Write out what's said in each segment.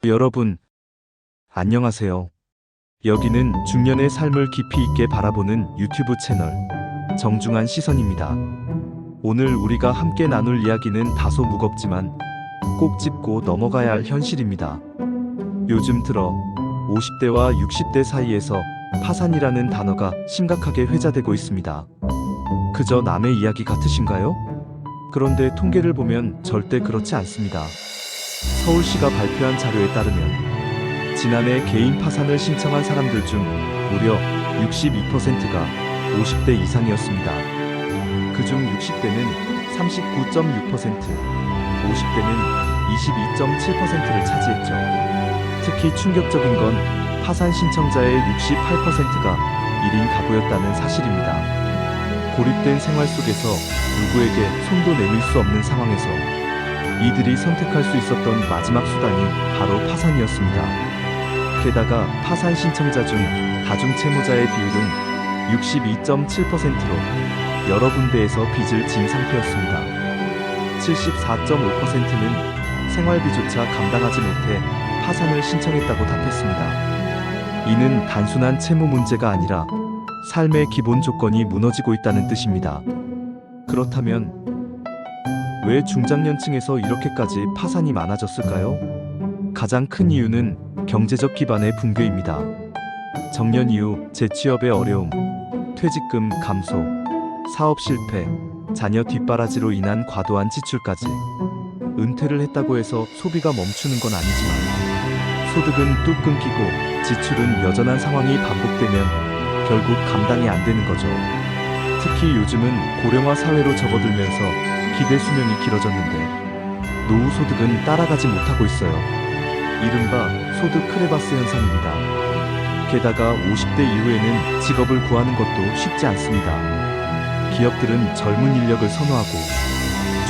여러분, 안녕하세요. 여기는 중년의 삶을 깊이 있게 바라보는 유튜브 채널 정중한 시선입니다. 오늘 우리가 함께 나눌 이야기는 다소 무겁지만 꼭 짚고 넘어가야 할 현실입니다. 요즘 들어 50대와 60대 사이에서 파산이라는 단어가 심각하게 회자되고 있습니다. 그저 남의 이야기 같으신가요? 그런데 통계를 보면 절대 그렇지 않습니다. 서울시가 발표한 자료에 따르면 지난해 개인 파산을 신청한 사람들 중 무려 62%가 50대 이상이었습니다. 그중 60대는 39.6%, 50대는 22.7%를 차지했죠. 특히 충격적인 건 파산 신청자의 68%가 1인 가구였다는 사실입니다. 고립된 생활 속에서 누구에게 손도 내밀 수 없는 상황에서 이들이 선택할 수 있었던 마지막 수단이 바로 파산이었습니다. 게다가 파산 신청자 중 다중채무자의 비율은 62.7%로 여러 군데에서 빚을 진 상태였습니다. 74.5%는 생활비조차 감당하지 못해 파산을 신청했다고 답했습니다. 이는 단순한 채무 문제가 아니라 삶의 기본 조건이 무너지고 있다는 뜻입니다. 그렇다면 왜 중장년층에서 이렇게까지 파산이 많아졌을까요? 가장 큰 이유는 경제적 기반의 붕괴입니다. 정년 이후 재취업의 어려움, 퇴직금 감소, 사업 실패, 자녀 뒷바라지로 인한 과도한 지출까지. 은퇴를 했다고 해서 소비가 멈추는 건 아니지만 소득은 뚝 끊기고 지출은 여전한 상황이 반복되면 결국 감당이 안 되는 거죠. 특히 요즘은 고령화 사회로 접어들면서 기대 수명이 길어졌는데 노후 소득은 따라가지 못하고 있어요. 이른바 소득 크레바스 현상입니다. 게다가 50대 이후에는 직업을 구하는 것도 쉽지 않습니다. 기업들은 젊은 인력을 선호하고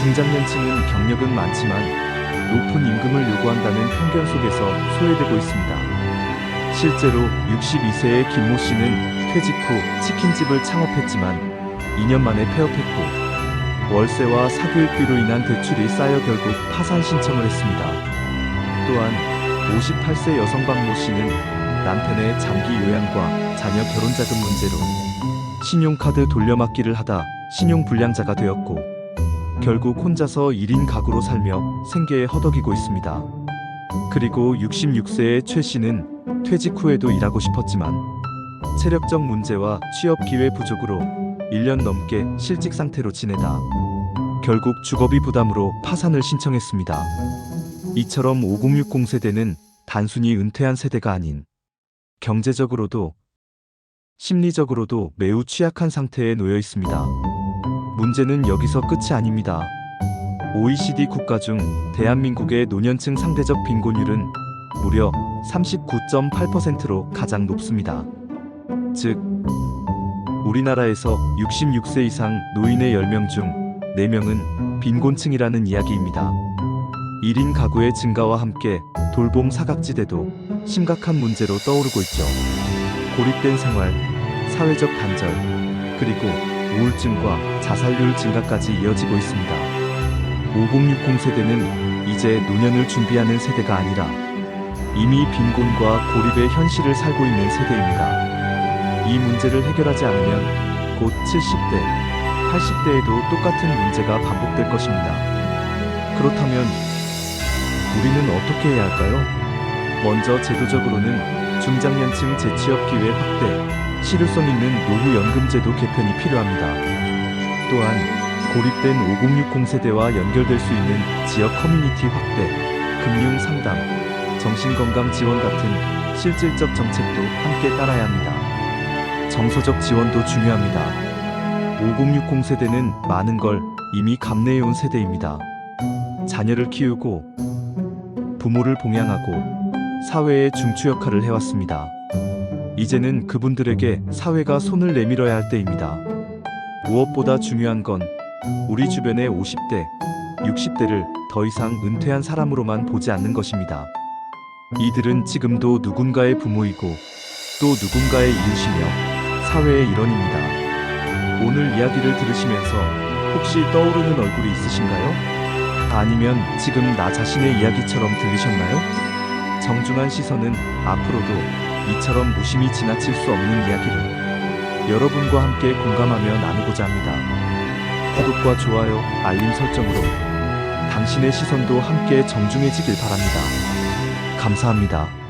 중장년층은 경력은 많지만 높은 임금을 요구한다는 편견 속에서 소외되고 있습니다. 실제로 62세의 김모 씨는 퇴직 후 치킨집을 창업했지만 2년 만에 폐업했고 월세와 사교육비로 인한 대출이 쌓여 결국 파산 신청을 했습니다. 또한 58세 여성 박모 씨는 남편의 장기 요양과 자녀 결혼 자금 문제로 신용카드 돌려막기를 하다 신용불량자가 되었고 결국 혼자서 1인 가구로 살며 생계에 허덕이고 있습니다. 그리고 66세의 최 씨는 퇴직 후에도 일하고 싶었지만 체력적 문제와 취업 기회 부족으로 1년 넘게 실직 상태로 지내다 결국 주거비 부담으로 파산을 신청했습니다. 이처럼 5060 세대는 단순히 은퇴한 세대가 아닌 경제적으로도 심리적으로도 매우 취약한 상태에 놓여 있습니다. 문제는 여기서 끝이 아닙니다. OECD 국가 중 대한민국의 노년층 상대적 빈곤율은 무려 39.8%로 가장 높습니다. 즉, 우리나라에서 66세 이상 노인의 10명 중 4명은 빈곤층이라는 이야기입니다. 1인 가구의 증가와 함께 돌봄 사각지대도 심각한 문제로 떠오르고 있죠. 고립된 생활, 사회적 단절, 그리고 우울증과 자살률 증가까지 이어지고 있습니다. 5060 세대는 이제 노년을 준비하는 세대가 아니라 이미 빈곤과 고립의 현실을 살고 있는 세대입니다. 이 문제를 해결하지 않으면 곧 70대, 80대에도 똑같은 문제가 반복될 것입니다. 그렇다면 우리는 어떻게 해야 할까요? 먼저 제도적으로는 중장년층 재취업 기회 확대, 실효성 있는 노후연금제도 개편이 필요합니다. 또한 고립된 5060 세대와 연결될 수 있는 지역 커뮤니티 확대, 금융 상담, 정신건강 지원 같은 실질적 정책도 함께 따라야 합니다. 정서적 지원도 중요합니다. 5060 세대는 많은 걸 이미 감내해온 세대입니다. 자녀를 키우고 부모를 봉양하고 사회의 중추 역할을 해왔습니다. 이제는 그분들에게 사회가 손을 내밀어야 할 때입니다. 무엇보다 중요한 건 우리 주변의 50대, 60대를 더 이상 은퇴한 사람으로만 보지 않는 것입니다. 이들은 지금도 누군가의 부모이고 또 누군가의 이웃이며 사회의 일원입니다. 오늘 이야기를 들으시면서 혹시 떠오르는 얼굴이 있으신가요? 아니면 지금 나 자신의 이야기처럼 들리셨나요? 정중한 시선은 앞으로도 이처럼 무심히 지나칠 수 없는 이야기를 여러분과 함께 공감하며 나누고자 합니다. 구독과 좋아요, 알림 설정으로 당신의 시선도 함께 정중해지길 바랍니다. 감사합니다.